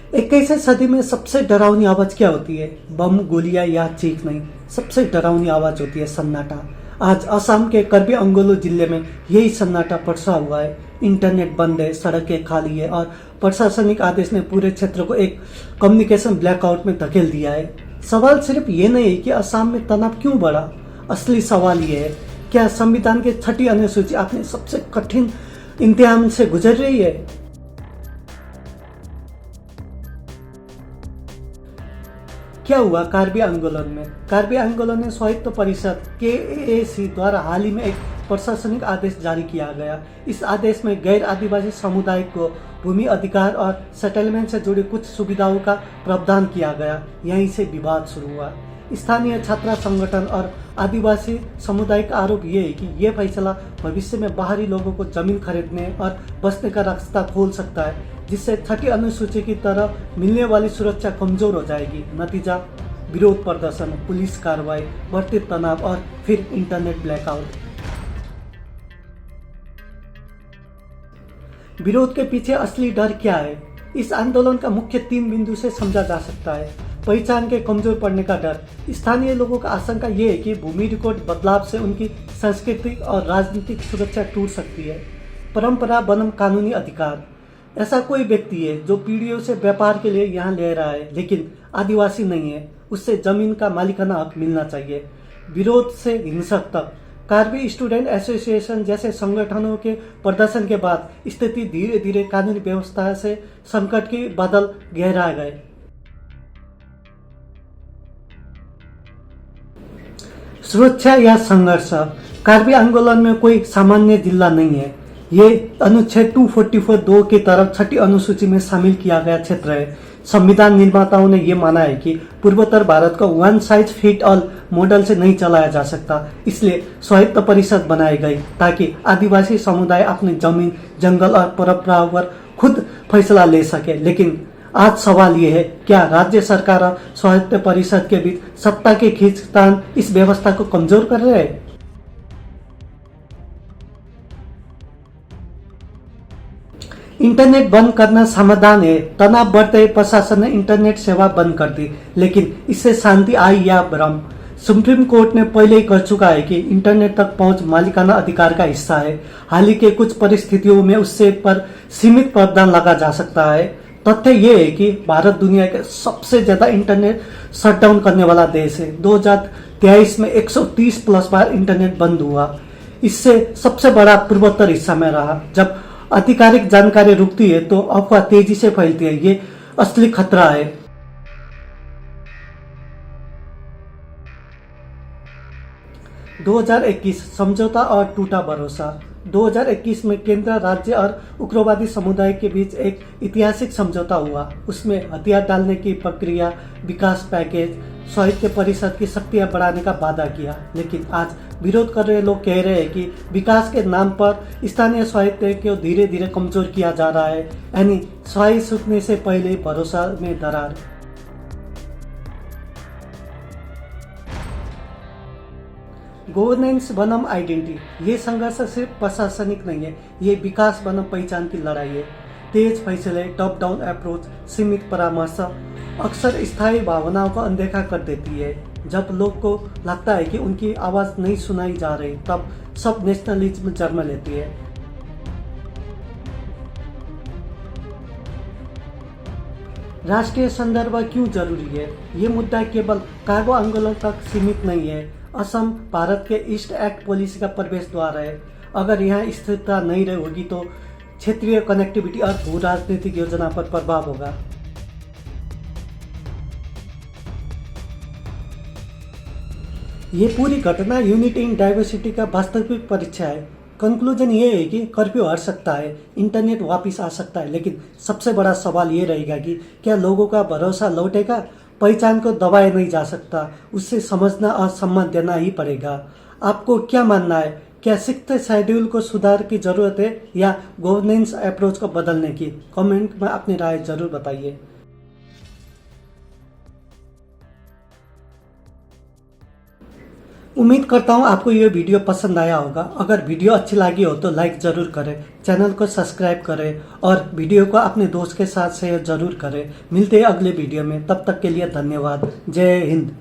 21वीं सदी में सबसे डरावनी आवाज क्या होती है? बम, गोलियां या चीख नहीं। सबसे डरावनी आवाज होती है सन्नाटा। आज असम के कार्बी आंगोलो जिले में यही सन्नाटा पसरा हुआ है। इंटरनेट बंद है, सड़कें खाली है और प्रशासनिक आदेश ने पूरे क्षेत्र को एक कम्युनिकेशन ब्लैकआउट में धकेल दिया है। सवाल सिर्फ ये नहीं है कि असम में तनाव क्यों बढ़ा। असली सवाल ये है, क्या संविधान के 6ठी अनुसूची अपने सबसे कठिन इम्तिहान से गुजर रही है? क्या हुआ कार्बी आंदोलन में? कार्बी आंदोलन में स्वायत्त परिषद KAC द्वारा हाल ही में एक प्रशासनिक आदेश जारी किया गया। इस आदेश में गैर आदिवासी समुदाय को भूमि अधिकार और सेटलमेंट से जुड़ी कुछ सुविधाओं का प्रावधान किया गया। यहीं से विवाद शुरू हुआ। स्थानीय छात्र संगठन और आदिवासी समुदाय का आरोप ये है कि ये फैसला भविष्य में बाहरी लोगों को जमीन खरीदने और बसने का रास्ता खोल सकता है, जिससे 6ठी अनुसूची की तरह मिलने वाली सुरक्षा कमजोर हो जाएगी। नतीजा, विरोध प्रदर्शन, पुलिस कार्रवाई, बढ़ते तनाव और फिर इंटरनेट ब्लैकआउट। विरोध के पीछे असली डर क्या है? इस आंदोलन का मुख्य 3 बिंदु से समझा जा सकता है। पहचान के कमजोर पड़ने का डर। स्थानीय लोगों का आशंका ये है कि भूमि रिकॉर्ड बदलाव से उनकी सांस्कृतिक और राजनीतिक सुरक्षा टूट सकती है। परंपरा बनम कानूनी अधिकार। ऐसा कोई व्यक्ति है जो पीढ़ियों से व्यापार के लिए यहाँ ले रहा है लेकिन आदिवासी नहीं है, उससे जमीन का मालिकाना हक मिलना चाहिए। विरोध से हिंसक तक। कार्बी स्टूडेंट एसोसिएशन जैसे संगठनों के प्रदर्शन के बाद स्थिति धीरे धीरे कानूनी व्यवस्था से संकट की बादल गहरा गए। सुरक्षा या संघर्ष। कार्बी आंदोलन में कोई सामान्य जिला नहीं है। ये अनुच्छेद 244(2) की तरफ 6ठी अनुसूची में शामिल किया गया क्षेत्र है। संविधान निर्माताओं ने यह माना है कि पूर्वोत्तर भारत को one size fit all model से नहीं चलाया जा सकता, इसलिए स्वायत्त परिषद बनाई गई ताकि आदिवासी समुदाय अपनी जमीन, जंगल और परंपराओं पर खुद फैसला ले सके। लेकिन आज सवाल यह है, क्या राज्य सरकार और स्वायत्त परिषद के बीच सत्ता के खींचतान इस व्यवस्था को कमजोर कर रहे हैं? इंटरनेट बंद करना समाधान है। तनाव बढ़ते ही प्रशासन ने इंटरनेट सेवा बंद कर दी, लेकिन इससे शांति आई या भ्रम? सुप्रीम कोर्ट ने पहले ही कह चुका है कि इंटरनेट तक पहुंच मालिकाना अधिकार का हिस्सा है। हाल ही के कुछ परिस्थितियों में उससे पर सीमित प्रावधान लगा जा सकता है। तथ्य ये है कि भारत दुनिया के सबसे ज्यादा इंटरनेट शटडाउन करने वाला देश है। 2023 में 130 प्लस बार इंटरनेट बंद हुआ। इससे सबसे बड़ा पूर्वोत्तर हिस्सा में रहा। जब आधिकारिक जानकारी रुकती है तो अफवाह तेजी से फैलती है। ये असली खतरा है। – 2021 समझौता और टूटा भरोसा। 2021 में केंद्र, राज्य और उग्रवादी समुदाय के बीच एक ऐतिहासिक समझौता हुआ। उसमें हथियार डालने की प्रक्रिया, विकास पैकेज, स्वायत्त परिषद की शक्तियां बढ़ाने का वादा किया। लेकिन आज विरोध कर रहे लोग कह रहे हैं कि विकास के नाम पर स्थानीय स्वायत्त को धीरे धीरे कमजोर किया जा रहा है, यानी स्वाई सूखने से पहले भरोसा में दरार। गवर्नेंस बनम आइडेंटिटी। ये संघर्ष सिर्फ प्रशासनिक नहीं है, ये विकास बनम पहचान की लड़ाई है। तेज फैसले, टॉप डाउन अप्रोच, सीमित परामर्श अक्सर स्थायी भावनाओं को अनदेखा कर देती है। जब लोग को लगता है कि उनकी आवाज नहीं सुनाई जा रही, तब सब नेशनलिज्म जन्म लेती है। राष्ट्रीय संदर्भ क्यों जरूरी है? ये मुद्दा केवल कार्बो आंदोलन तक सीमित नहीं है। असम भारत के ईस्ट एक्ट पॉलिसी का प्रवेश द्वार है। अगर यहाँ स्थिरता नहीं रहेगी तो क्षेत्रीय कनेक्टिविटी और भू राजनीतिक योजना पर प्रभाव होगा। ये पूरी घटना यूनिटी इन डाइवर्सिटी का वास्तविक परीक्षा है। कंक्लूजन ये है कि कर्फ्यू हट सकता है, इंटरनेट वापस आ सकता है, लेकिन सबसे बड़ा सवाल ये रहेगा कि क्या लोगों का भरोसा लौटेगा? पहचान को दबाया नहीं जा सकता, उससे समझना और सम्मान देना ही पड़ेगा। आपको क्या मानना है? क्या सिक्स्थ शेड्यूल को सुधार की जरूरत है या गवर्नेंस अप्रोच को बदलने की? कमेंट में अपनी राय जरूर बताइए। उम्मीद करता हूँ आपको ये वीडियो पसंद आया होगा। अगर वीडियो अच्छी लगी हो तो लाइक ज़रूर करें, चैनल को सब्सक्राइब करें और वीडियो को अपने दोस्त के साथ शेयर ज़रूर करें। मिलते हैं अगले वीडियो में, तब तक के लिए धन्यवाद। जय हिंद।